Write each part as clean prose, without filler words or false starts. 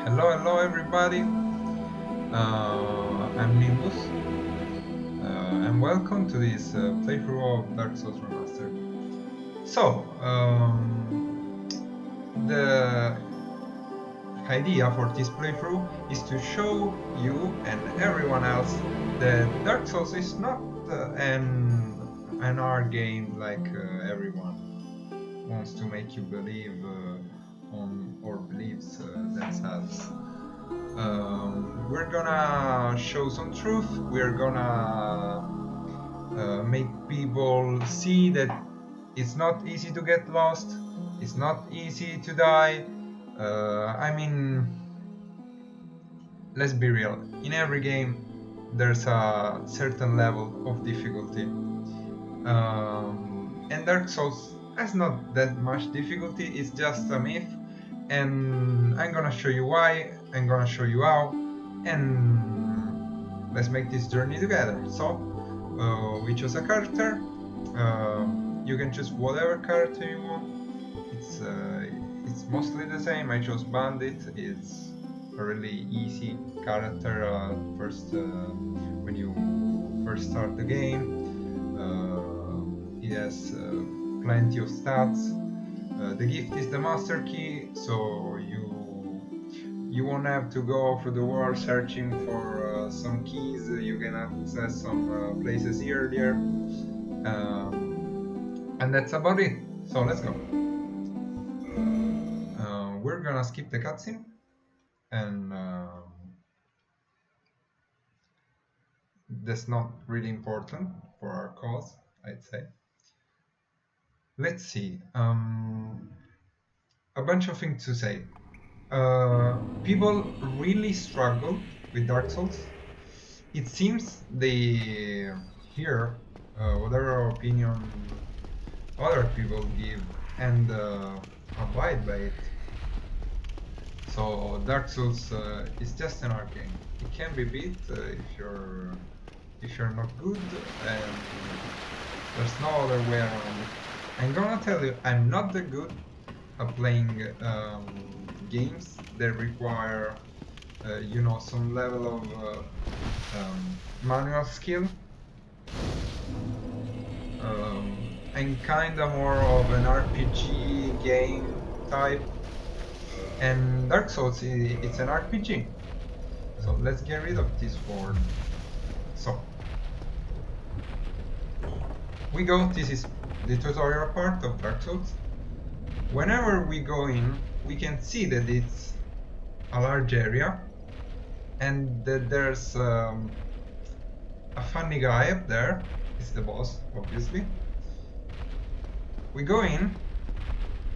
Hello everybody. I'm Nimbus, and welcome to this playthrough of Dark Souls Remastered. So, the idea for this playthrough is to show you and everyone else that Dark Souls is not an art game like everyone wants to make you believe on or believes themselves. We're gonna show some truth. We're gonna make people see that it's not easy to get lost. It's not easy to die. I mean, let's be real. In every game, there's a certain level of difficulty. And Dark Souls has not that much difficulty. It's just a myth. And I'm gonna show you why, I'm gonna show you how, and let's make this journey together. So, we choose a character. You can choose whatever character you want. It's mostly the same. I chose Bandit. It's a really easy character when you first start the game. It has plenty of stats. The gift is the master key, so you won't have to go through the world searching for some keys. You can access some places earlier, and that's about it. So let's go. We're gonna skip the cutscene, and that's not really important for our cause, I'd say. Let's see. A bunch of things to say. People really struggle with Dark Souls. It seems they hear whatever opinion other people give and abide by it. So Dark Souls is just an art game. It can be beat if you're not good, and there's no other way around it. I'm gonna tell you, I'm not that good at playing games that require some level of manual skill. I'm kinda more of an RPG game type, and Dark Souls it's an RPG. So let's get rid of this word. So we go. This is the tutorial part of Dark Souls. Whenever we go in, we can see that it's a large area and that there's a funny guy up there. It's the boss, obviously. We go in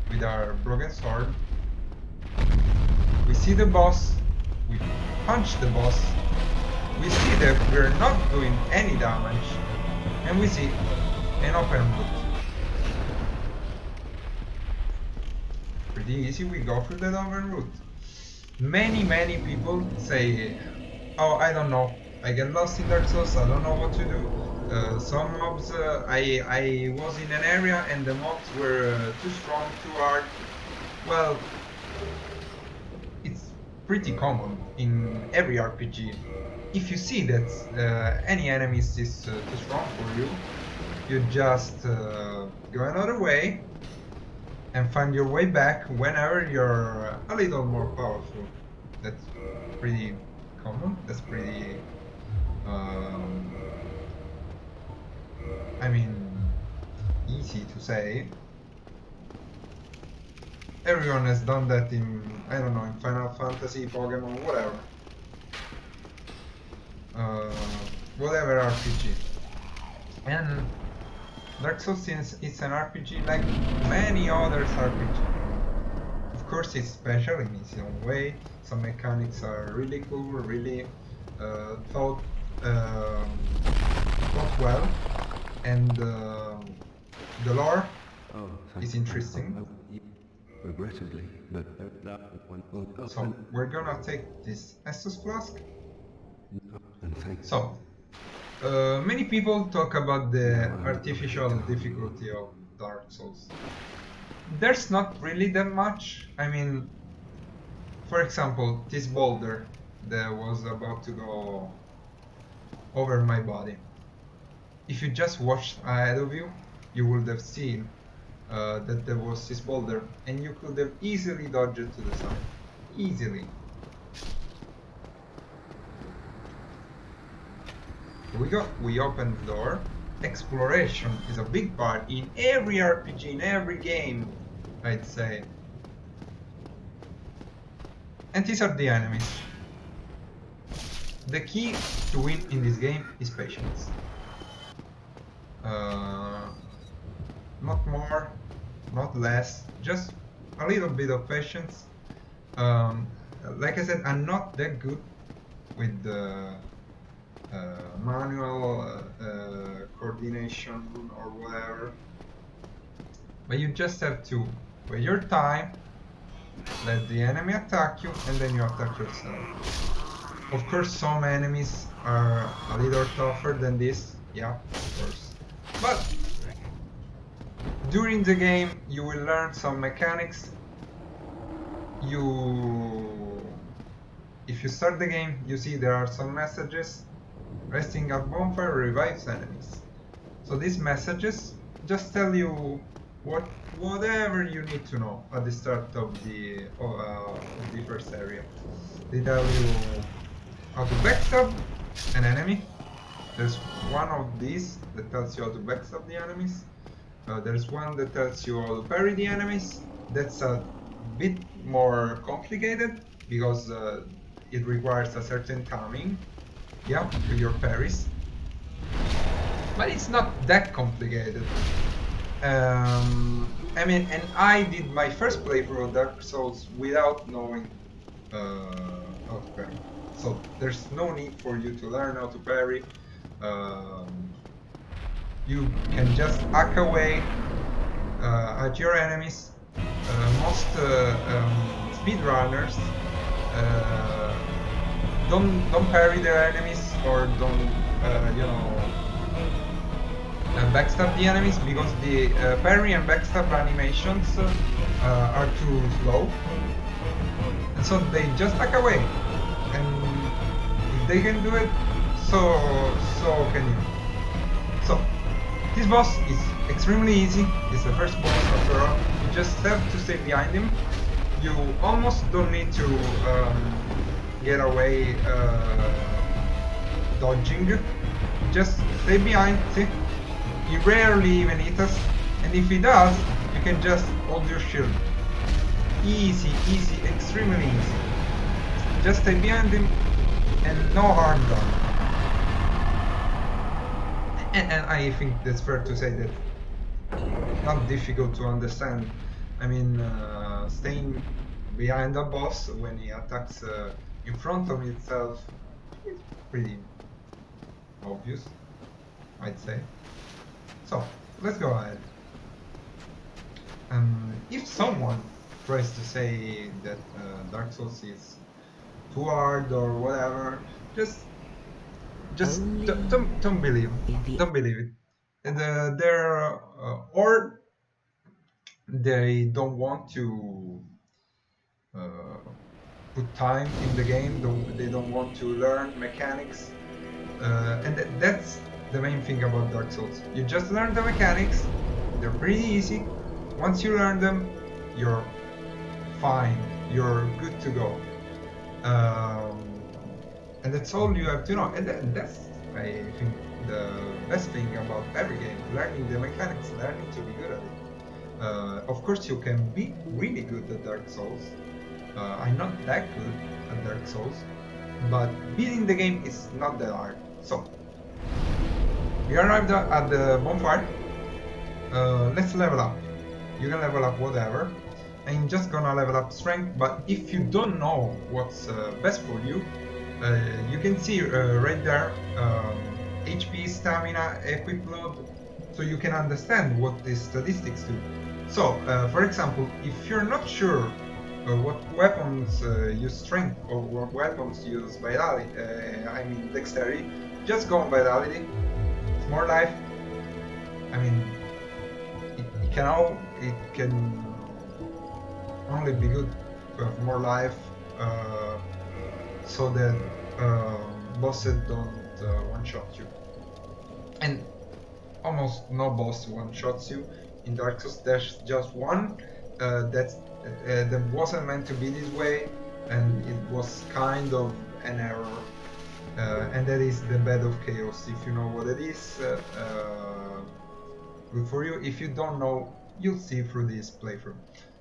with our broken sword. We see the boss. We punch the boss. We see that we're not doing any damage, and we see an open route. Pretty easy, we go through that open route. Many people say, oh, I don't know, I get lost in Dark Souls, I don't know what to do. Some mobs, I was in an area and the mobs were too strong, too hard. Well, it's pretty common in every RPG. If you see that any enemy is too strong for you, you just go another way and find your way back whenever you're a little more powerful. That's pretty common. That's pretty easy to say. Everyone has done that in, I don't know, in Final Fantasy, Pokemon, whatever. Whatever RPG. And Dark Souls, since it's an RPG like many others RPG. Of course it's special in its own way. Some mechanics are really cool, really thought well, and the lore is interesting. Regrettably, but that one will go. So we're gonna take this Estus flask. And thanks. So many people talk about the artificial difficulty of Dark Souls. There's not really that much. I mean, For example, this boulder that was about to go over my body. If you just watched ahead of you, you would have seen that there was this boulder, and you could have easily dodged it to the side. Easily. Here we go. We open the door. Exploration is a big part in every RPG, in every game, I'd say. And these are the enemies. The key to win in this game is patience. Not more, not less, just a little bit of patience. Like I said, I'm not that good with the manual coordination or whatever, but you just have to wait your time, let the enemy attack you, and then you attack yourself. Of course, some enemies are a little tougher than this, yeah, of course, but during the game you will learn some mechanics. If you start the game, you see there are some messages. Resting at bonfire revives enemies. So these messages just tell you whatever you need to know at the start of the first area. They tell you how to backstab an enemy. There's one of these that tells you how to backstab the enemies. There's one that tells you how to parry the enemies. That's a bit more complicated because it requires a certain timing, yeah, to your parries. But it's not that complicated. I mean, and I did my first playthrough of Dark Souls without knowing how to parry. So there's no need for you to learn how to parry. You can just hack away at your enemies. Most speedrunners don't parry their enemies or don't backstab the enemies because the parry and backstab animations are too slow, and so they just hack away. And if they can do it, so can you. So this boss is extremely easy. It's the first boss after all. You just have to stay behind him. You almost don't need to get away dodging. Just stay behind. See? He rarely even hits us, and if he does, you can just hold your shield. Easy, easy, extremely easy. Just stay behind him, and no harm done. And I think that's fair to say that not difficult to understand. I mean, staying behind a boss when he attacks in front of himself is pretty obvious, I'd say. So, let's go ahead. If someone tries to say that Dark Souls is too hard or whatever, just don't believe it. And or they don't want to put time in the game. They don't want to learn mechanics, and that's the main thing about Dark Souls. You just learn the mechanics. They're pretty easy. Once you learn them, you're fine. You're good to go. And that's all you have to know. And that's, I think, the best thing about every game. Learning the mechanics, learning to be good at it. Of course, you can be really good at Dark Souls. I'm not that good at Dark Souls, but beating the game is not that hard. So, we arrived at the bonfire. Let's level up. You can level up whatever. I'm just gonna level up strength, but if you don't know what's best for you, you can see right there HP, stamina, equip load, so you can understand what these statistics do. So, for example, if you're not sure what weapons use strength or what weapons use vitality, I mean dexterity, just go on vitality. It's more life. I mean, it can only be good to have more life so that bosses don't one-shot you. And almost no boss one-shots you. In Dark Souls there's just one that wasn't meant to be this way, and it was kind of an error. And that is the Bed of Chaos. If you know what it is, good for you. If you don't know, you'll see through this playthrough.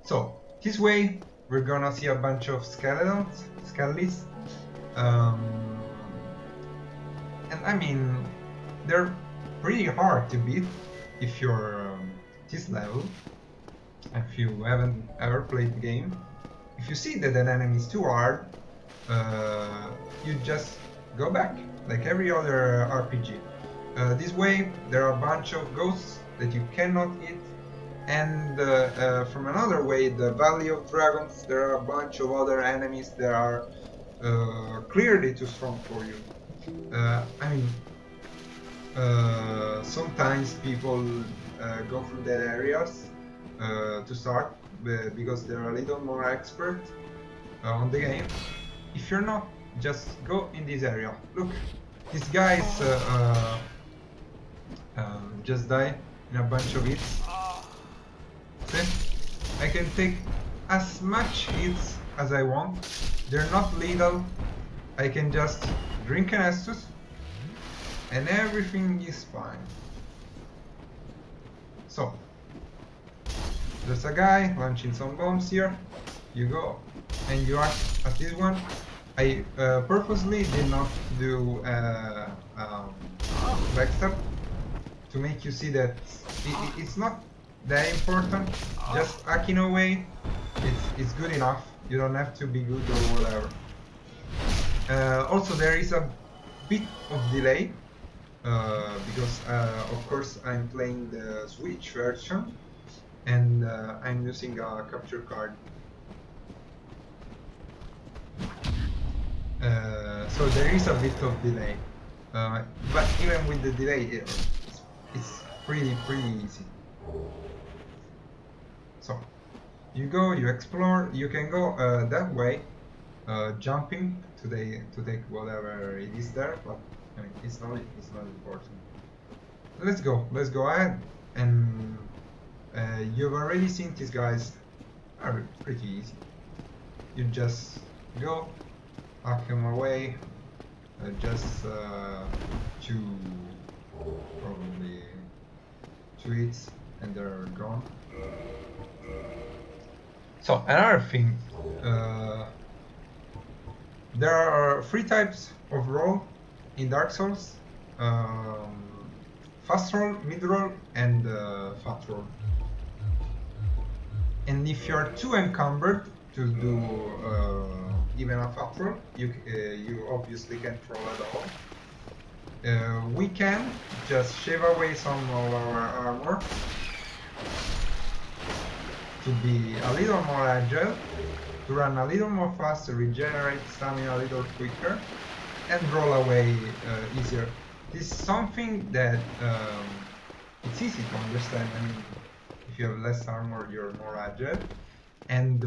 So, this way, we're gonna see a bunch of skellies. And I mean, they're pretty hard to beat if you're this level. If you haven't ever played the game, if you see that an enemy is too hard, you just go back, like every other RPG. This way, there are a bunch of ghosts that you cannot hit, and from another way, the Valley of Dragons, there are a bunch of other enemies that are clearly too strong for you. I mean, sometimes people go through that areas to start because they're a little more expert on the game. If you're not, just go in this area. Look, these guys just die in a bunch of hits. See? I can take as much hits as I want. They're not lethal. I can just drink an Estus and everything is fine. So, there's a guy launching some bombs here. You go and you act at this one. I purposely did not do backstab to make you see that it's not that important. Just hacking away, it's good enough. You don't have to be good or whatever. Also, there is a bit of delay because, of course, I'm playing the Switch version and I'm using a capture card. So there is a bit of delay, but even with the delay, it's pretty easy. So you go, you explore. You can go that way, jumping to take whatever it is there, but I mean it's not important. Let's go ahead, and you've already seen these guys are pretty easy. You just go, hack them away, just probably 2 hits and they're gone. So another thing, there are 3 types of roll in Dark Souls: fast roll, mid roll, and fat roll. And if you're too encumbered to do even a fat roll, you obviously can't roll at all. We can just shave away some of our armor to be a little more agile, to run a little more faster, regenerate stamina a little quicker, and roll away easier. This is something that it's easy to understand. I mean, if you have less armor, you're more agile. And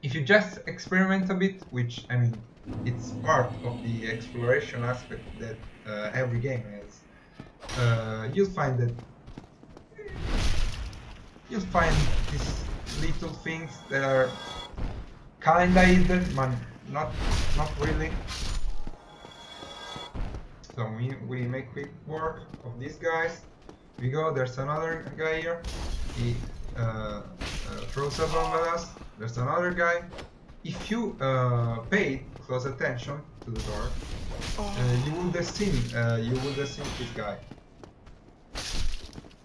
if you just experiment a bit, which, I mean, it's part of the exploration aspect that every game has, you'll find these little things that are kinda hidden, but not really. So we make quick work of these guys. We go, there's another guy here. He throws a bomb at us. There's another guy. If you pay close attention to the door, you would have seen this guy.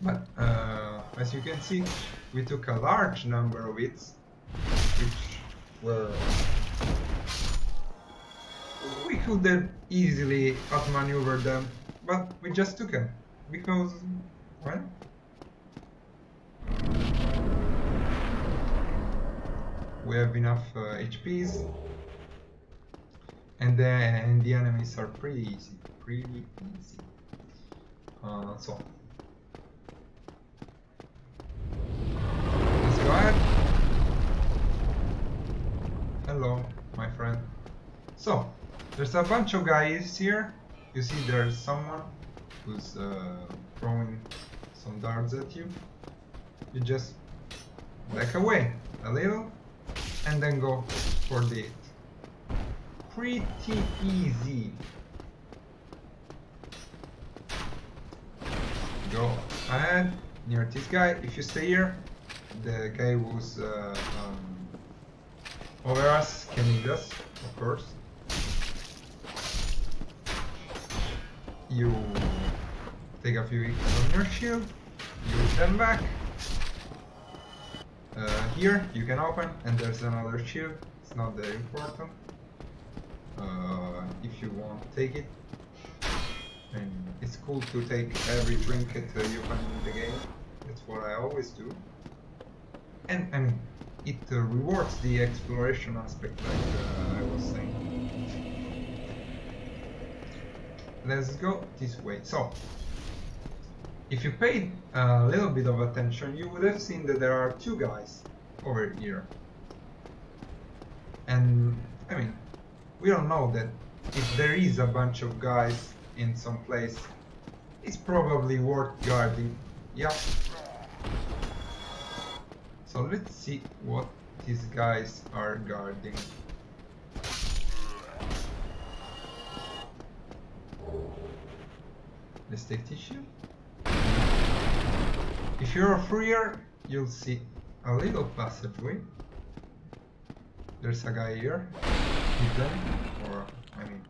But as you can see, we took a large number of hits, which were... We could have easily outmaneuvered them, but we just took them, because, well... we have enough HPs, and then the enemies are pretty easy. So let's go ahead. Hello, my friend. So, there's a bunch of guys here. You see there's someone who's throwing some darts at you. You just back away a little and then go for the hit. Pretty easy. Go ahead near this guy. If you stay here, the guy who's over us can hit us, of course. You take a few hits on your shield, use them back. Here you can open, and there's another shield. It's not that important. If you want, take it. And it's cool to take every trinket you find in the game. That's what I always do. And I mean, it rewards the exploration aspect, like I was saying. Let's go this way. So, if you paid a little bit of attention, you would have seen that there are two guys over here. And I mean, we don't know that if there is a bunch of guys in some place, it's probably worth guarding. Yeah. So let's see what these guys are guarding. Let's take tissue. If you're a freer, you'll see a little passageway. There's a guy here, hidden, or I mean,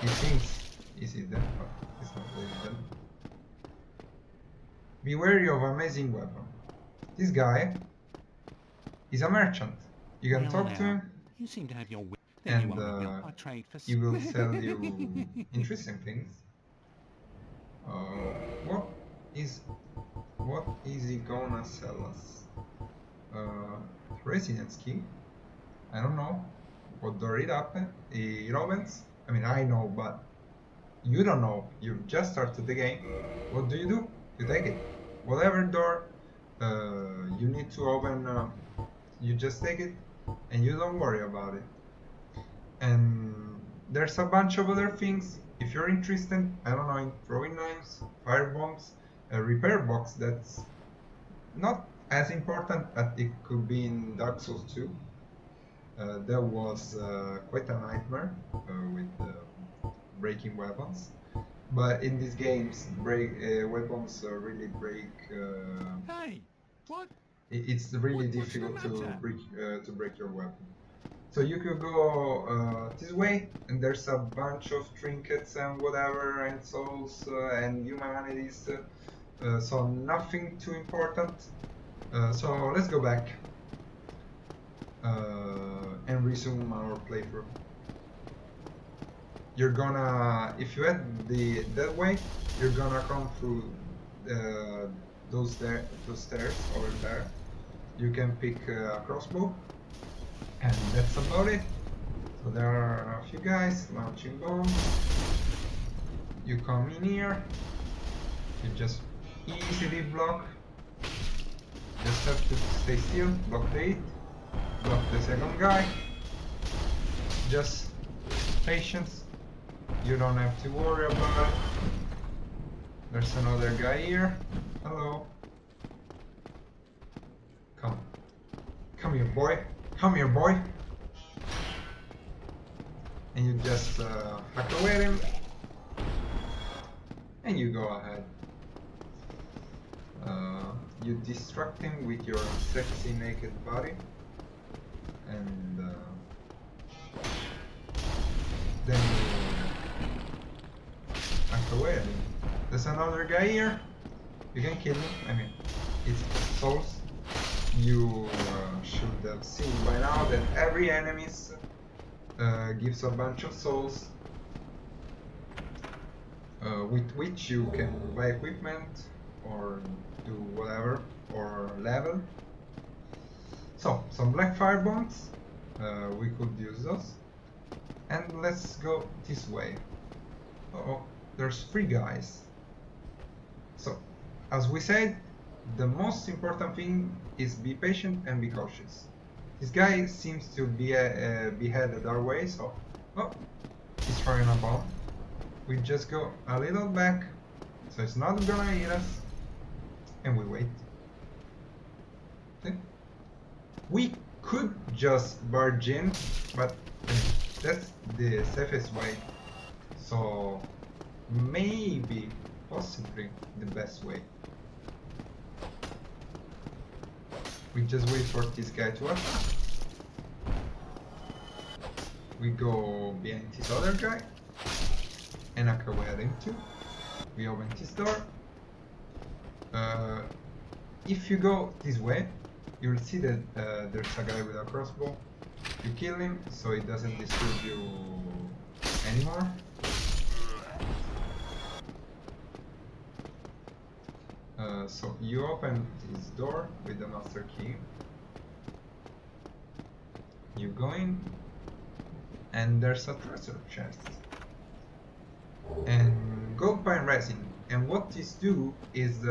he thinks he's hidden, but he's not really hidden. Be wary of amazing weapon. This guy is a merchant. You can talk to him, You seem to have your wit. and I trade for he will sell you interesting things. What is he gonna sell us? Residence key. I don't know what door it opens. I mean, I know, but you don't know. You just started the game. What do? You take it. Whatever door you need to open, you just take it, and you don't worry about it. And there's a bunch of other things. If you're interested, I don't know, in throwing knives, fire bombs, a repair box that's not as important as it could be in Dark Souls 2. That was quite a nightmare with breaking weapons. But in these games, weapons really break. Hey, what? It's really What's the difficult matter? to break your weapon. So you could go this way, and there's a bunch of trinkets and whatever, and souls and humanities. So nothing too important. So let's go back and resume our playthrough. You're gonna, if you head that way, you're gonna come through those stairs over there. You can pick a crossbow, and that's about it. So there are a few guys launching bombs. You come in here, you just easily block. Just have to stay still, block the hit, block the second guy. Just patience. You don't have to worry about it. There's another guy here. Hello. Come here, boy. Come here, boy. And you just hack away at him. And you go ahead. You distract him with your sexy naked body. And then you hack away at him. There's another guy here. You can kill him. I mean, it's souls. You should have seen by now that every enemy gives a bunch of souls, with which you can buy equipment or do whatever, or level. So, some black fire bombs, we could use those. And let's go this way. Uh-oh, there's 3 guys. So, as we said, the most important thing is be patient and be cautious. This guy seems to be headed our way, so... Oh! He's throwing a bomb. We just go a little back, so it's not gonna hit us. And we wait. See? We could just barge in, but that's the safest way. So maybe, possibly, the best way. We just wait for this guy to attack. We go behind this other guy and hack away at him too. We open this door. If you go this way, you'll see that there's a guy with a crossbow. You kill him, so it doesn't disturb you anymore. So you open this door with the master key. You go in, and there's a treasure chest and gold pine resin. And what these do is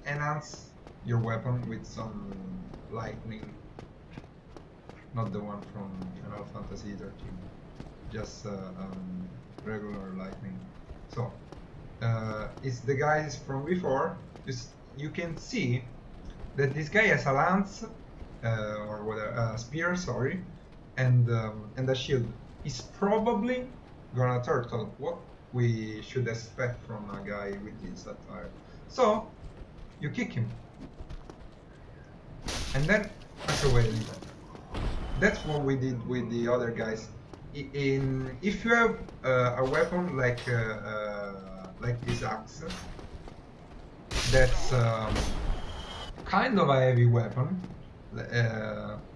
enhance your weapon with some lightning, not the one from Final Fantasy 13, just regular lightning. So it's the guys from before. You can see that this guy has a lance or whatever, a spear, sorry, and a shield. He's probably gonna turtle. What we should expect from a guy with this attire. So you kick him, and then hack away. That's what we did with the other guys. If you have a weapon like this axe, that's kind of a heavy weapon.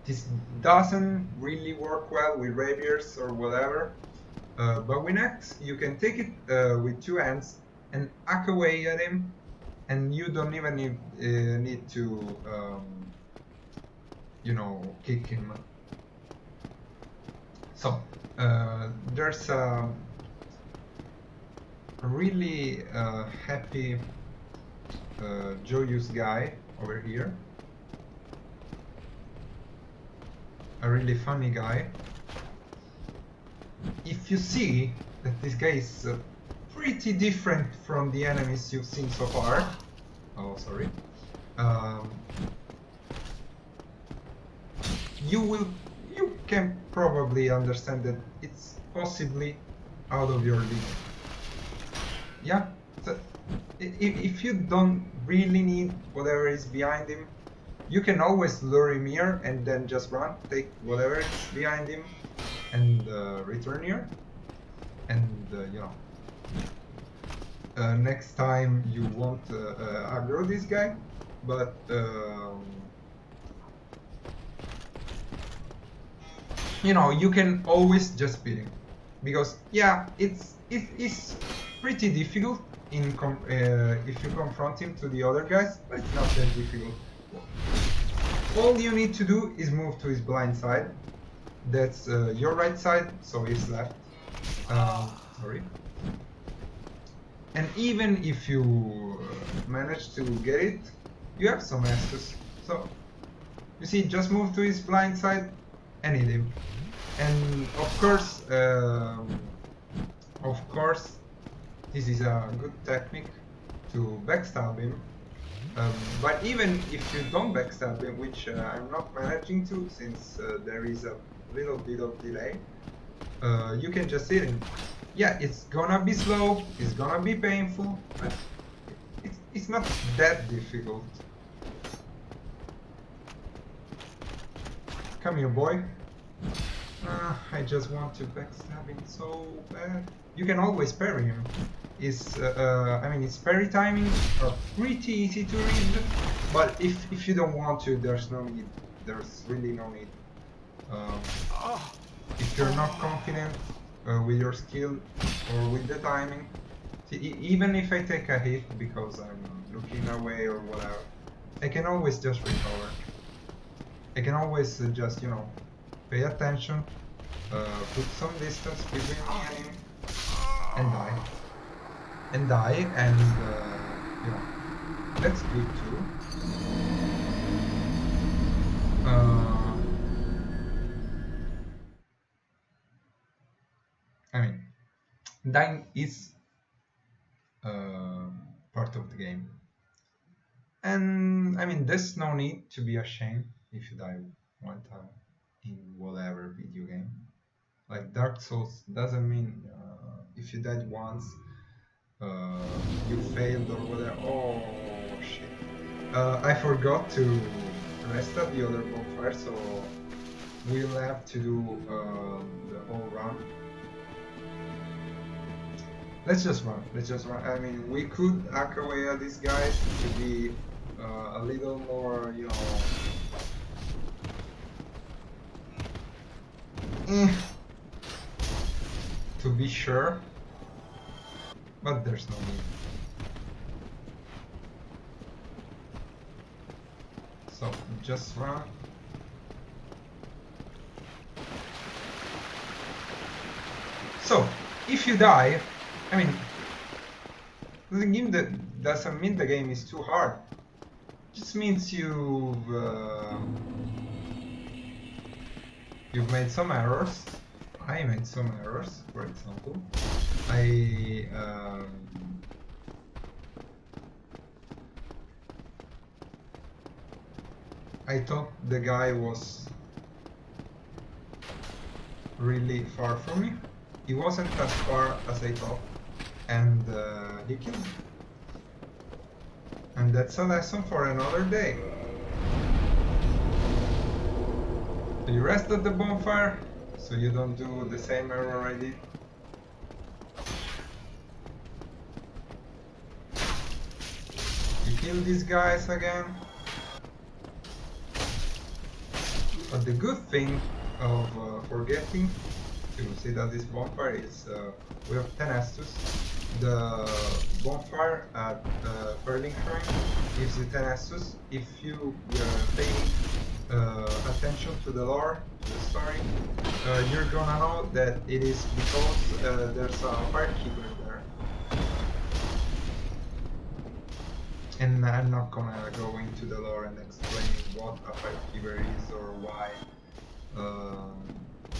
This doesn't really work well with rapiers or whatever. But with axe, you can take it with two hands and hack away at him, and you don't even need to, you know, kick him. So there's a really happy, joyous guy over here. A really funny guy. If you see that this guy is pretty different from the enemies you've seen so far, oh sorry, you can probably understand that it's possibly out of your league. Yeah, so if you don't really need whatever is behind him, you can always lure him here and then just run, take whatever is behind him, and return here, and you know, next time you won't aggro this guy, but you know, you can always just beat him, because yeah, it's pretty difficult if you confront him to the other guys, but it's not that difficult. All you need to do is move to his blind side. That's your right side, so his left. Sorry. And even if you manage to get it, you have some access. So you see, just move to his blind side and hit him. And of course, this is a good technique to backstab him. But even if you don't backstab him, which I'm not managing to, since there is a little bit of delay, you can just hit him. Yeah, it's gonna be slow, it's gonna be painful, but it's not that difficult. Come here, boy. I just want to backstab him so bad. You can always parry him. I mean, his parry timing are pretty easy to read, but if you don't want to, there's no need. There's really no need. If you're not confident with your skill or with the timing, see, even if I take a hit because I'm looking away or whatever, I can always just recover. I can always just, you know, pay attention, put some distance between me and him, and die. And you know, that's good too. I mean, dying is part of the game. And I mean, there's no need to be ashamed if you die one time in whatever video game. Like Dark Souls doesn't mean if you died once, you failed or whatever. Oh shit! I forgot to restart the other bonfire, so we'll have to do the whole run. Let's just run. Let's just run. I mean, we could hack away at these guys to be a little more, you know. To be sure, but there's no need. So just run. So if you die, I mean, the game that doesn't mean the game is too hard. It just means you've made some errors. I made some errors, for example. I thought the guy was really far from me. He wasn't as far as I thought, and he killed me. And that's a lesson for another day. So you rest at the bonfire, so you don't do the same error I did. You kill these guys again. But the good thing of forgetting to sit at this bonfire is we have 10 Estus. The bonfire at Perling Shrine gives you 10 Estus. If you pay attention to the lore, to the story, you're gonna know that it is because there's a firekeeper there. And I'm not gonna go into the lore and explain what a firekeeper is or why,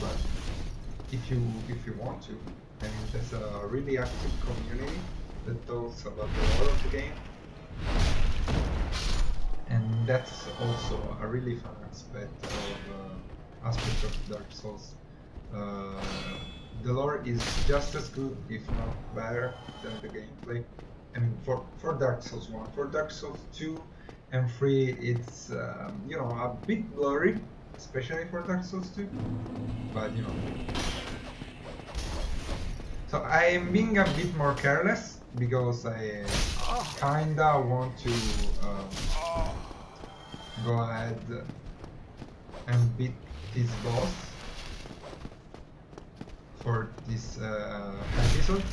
but if you want to, I mean, there's a really active community that talks about the lore of the game, and that's also a really fun aspect of Dark Souls. The lore is just as good, if not better, than the gameplay. I mean, for Dark Souls 1. For Dark Souls 2 and 3, it's you know, a bit blurry, especially for Dark Souls 2. But you know, so I am being a bit more careless because I kinda want to go ahead and beat this boss for this episode.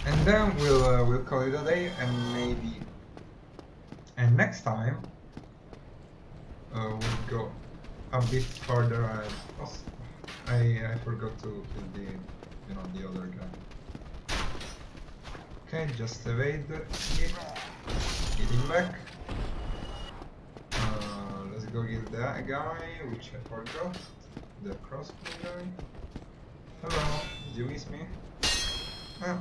And then we'll call it a day, and next time we'll go a bit further. I forgot to kill the other guy. Okay, just evade him, get him back. Let's go kill that guy, which I forgot. The crossbow guy. Hello, did you miss me? Oh.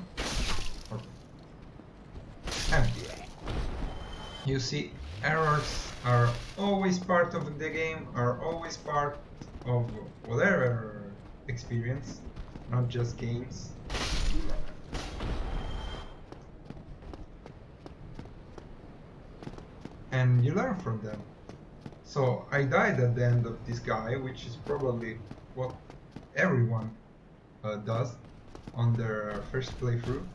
And you see, errors are always part of the game, are always part of whatever experience, not just games. And you learn from them. So I died at the end of this guy, which is probably what everyone does on their first playthrough.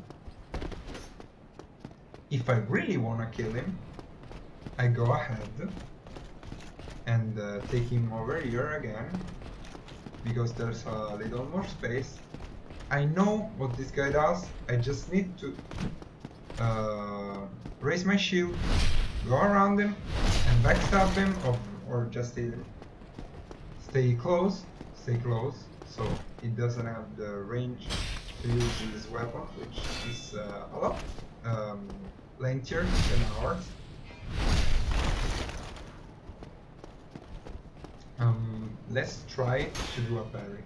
If I really want to kill him, I go ahead and take him over here again, because there's a little more space. I know what this guy does, I just need to raise my shield, go around him and backstab him, or just stay close, so he doesn't have the range to use his weapon, which is a lot lengthier than ours. let's try to do a parry.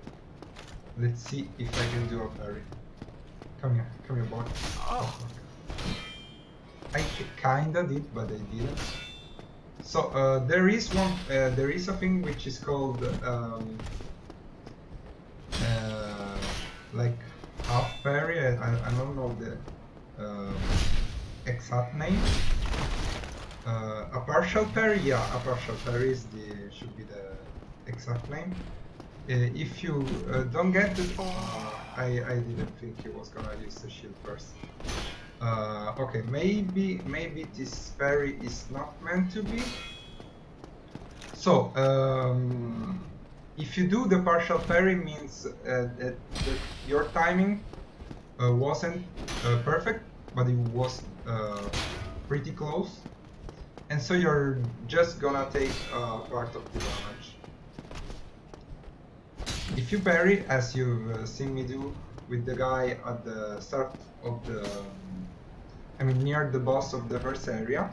Let's see if I can do a parry. Come here, boy. Oh. I kinda did, but I didn't. So there is a thing which is called like half parry. I don't know the exact name. A partial parry, yeah, a partial parry should be the exact name. If you don't get it, I didn't think he was gonna use the shield first. Okay, maybe this parry is not meant to be. So if you do the partial parry, means that your timing wasn't perfect, but it was pretty close, and so you're just gonna take part of the damage. If you parry, as you've seen me do with the guy at the start of the, near the boss of the first area,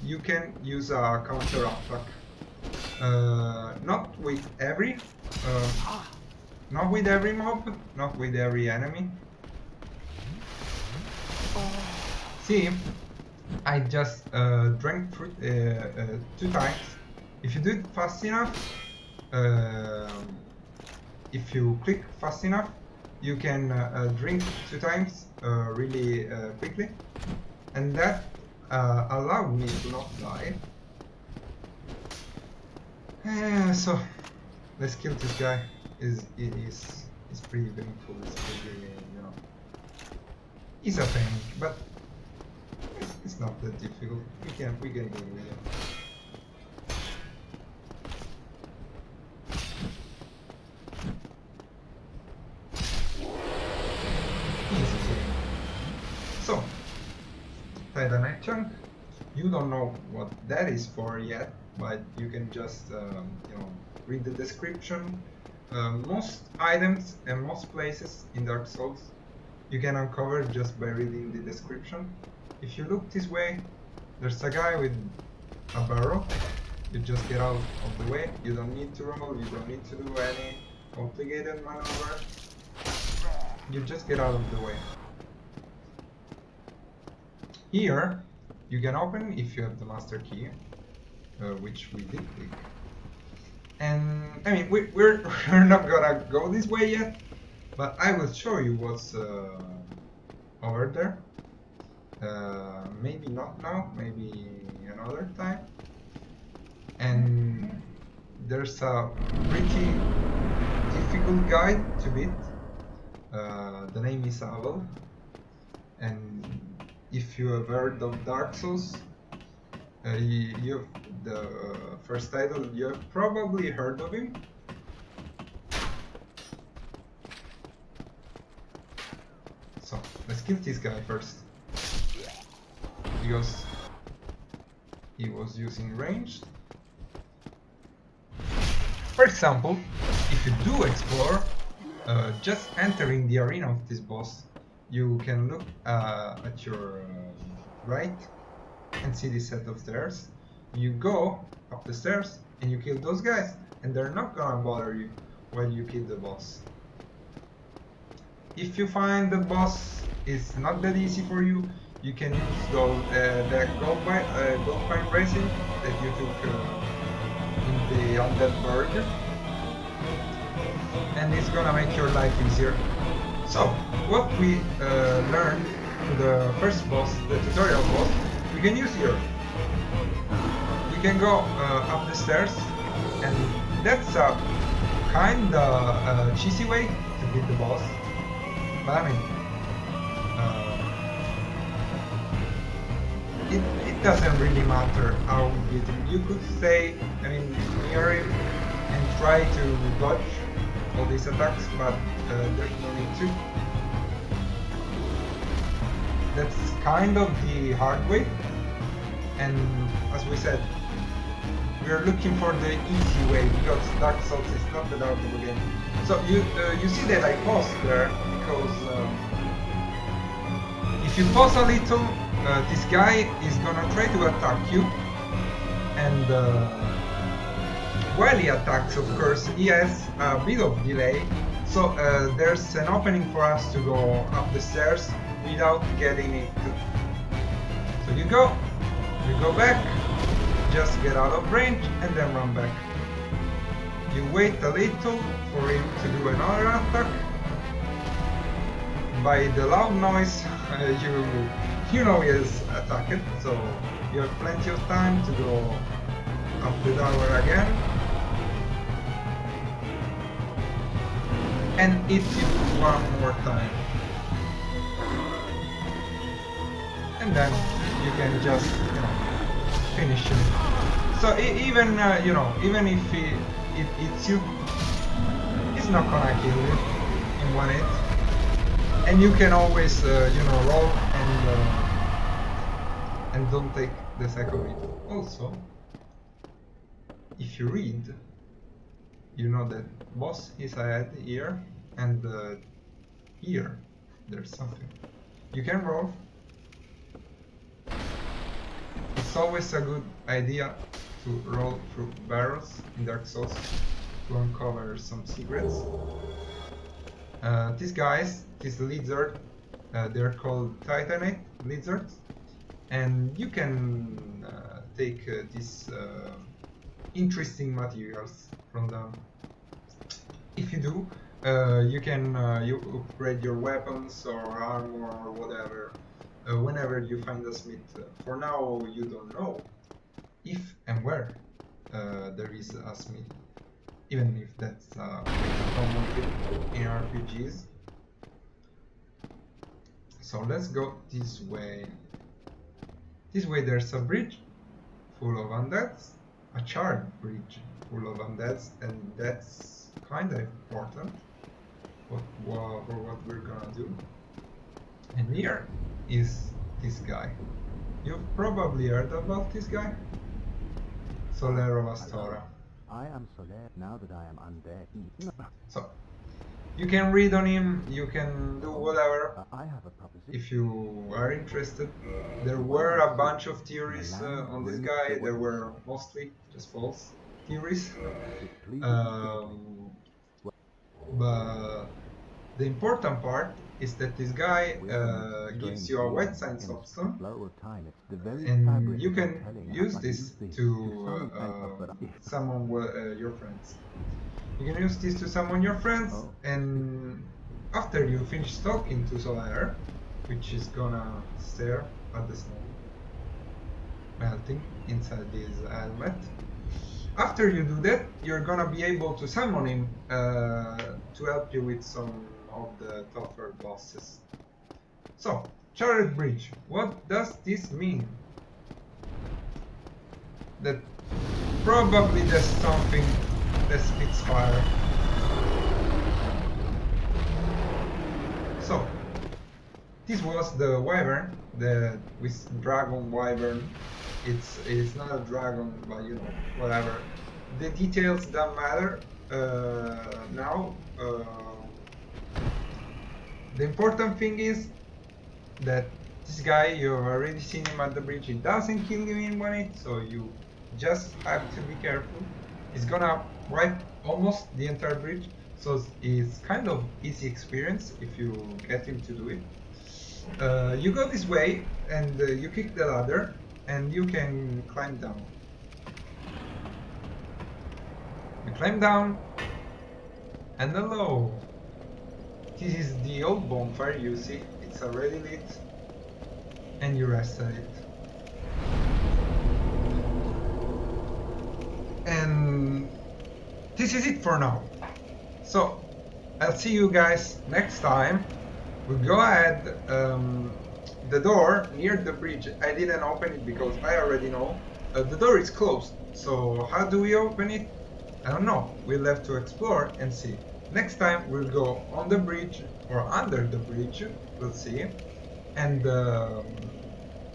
you can use a counter attack. Not with every mob, not with every enemy. See, I just drank fruit 2 times. If you do it fast enough, if you click fast enough, you can drink 2 times really quickly, and that allowed me to not die. So let's kill this guy. It's pretty painful. It's pretty, it's a pain, but it's not that difficult. We can do it with it. So, Titan Chunk, you don't know what that is for yet, but you can just read the description. Most items and most places in Dark Souls you can uncover just by reading the description. If you look this way, there's a guy with a barrel. You just get out of the way. You don't need to roll, you don't need to do any complicated maneuver. You just get out of the way. Here, you can open if you have the master key, which we did pick. And we're not gonna go this way yet, but I will show you what's over there. Maybe not now, maybe another time. And there's a pretty difficult guide to beat. The name is Avel, and if you have heard of Dark Souls, you the first title, you have probably heard of him. So let's kill this guy first, because he was using ranged. For example, if you do explore, just entering the arena of this boss, you can look at your right and see this set of stairs. You go up the stairs and you kill those guys, and they're not gonna bother you while you kill the boss. If you find the boss is not that easy for you, you can use those, the gold pine resin that you took in the Undead Burger, and it's gonna make your life easier. So, what we learned to the first boss, the tutorial boss, we can use here. We can go up the stairs, and that's a kinda cheesy way to beat the boss. But it doesn't really matter how you beat him. You could stay, near him and try to dodge all these attacks, but there's no need to. That's kind of the hard way, and as we said, we are looking for the easy way, because Dark Souls is not the downloadable game. So you see that I paused there because if you pause a little, this guy is gonna try to attack you, and while he attacks, of course, he has a bit of delay, so there's an opening for us to go up the stairs without getting it. So you go back, just get out of range and then run back. You wait a little for him to do another attack. By the loud noise, you know he has attacked, so you have plenty of time to go up the tower again and hit you one more time. And then you can just, finish him. So even even if it hits you, it's not gonna kill you in one hit. And you can always roll and don't take the second hit. Also, if you read, you know that boss is ahead here, and here there's something. You can roll. It's always a good idea to roll through barrels in Dark Souls to uncover some secrets. These guys, this lizard, they're called Titanite lizards, and you can take these interesting materials from them. If you do, you can you upgrade your weapons or armor or whatever whenever you find a smith. For now, you don't know if and where there is a smith, even if that's a common thing in RPGs. So let's go this way. This way there's a bridge full of undeads, a charred bridge full of undeads, and that's kinda important for what we're gonna do. And here is this guy. You've probably heard about this guy. Solero Astora. I am Soler now that I am undead. So, you can read on him, you can do whatever. I have a proposition. If you are interested, there were a bunch of theories on this guy. There were mostly just false theories. But the important part is that this guy gives you a white sign soapstone, and you can use this to summon your friends. You can use this to summon your friends, and after you finish talking to Soler, which is gonna stare at the snow melting inside his helmet, after you do that, you're gonna be able to summon him to help you with some of the tougher bosses. So, Charred Bridge, what does this mean? That probably there's something that spits fire. So, this was the wyvern, with dragon wyvern. It's not a dragon, but whatever. The details don't matter now. The important thing is that this guy, you've already seen him at the bridge, he doesn't kill you in one hit, so you just have to be careful. He's gonna wipe almost the entire bridge, so it's kind of easy experience if you get him to do it. You go this way and you kick the ladder and you can climb down. You climb down and hello! This is the old bonfire, you see, it's already lit, and you rest at it. And this is it for now. So, I'll see you guys next time. We'll go ahead, the door near the bridge, I didn't open it because I already know. The door is closed, so how do we open it? I don't know, we'll have to explore and see. Next time we'll go on the bridge or under the bridge, we'll see, and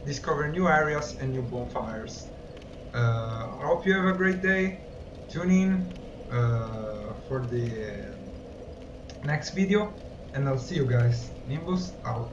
discover new areas and new bonfires. I hope you have a great day. Tune in for the next video, and I'll see you guys. Nimbus out.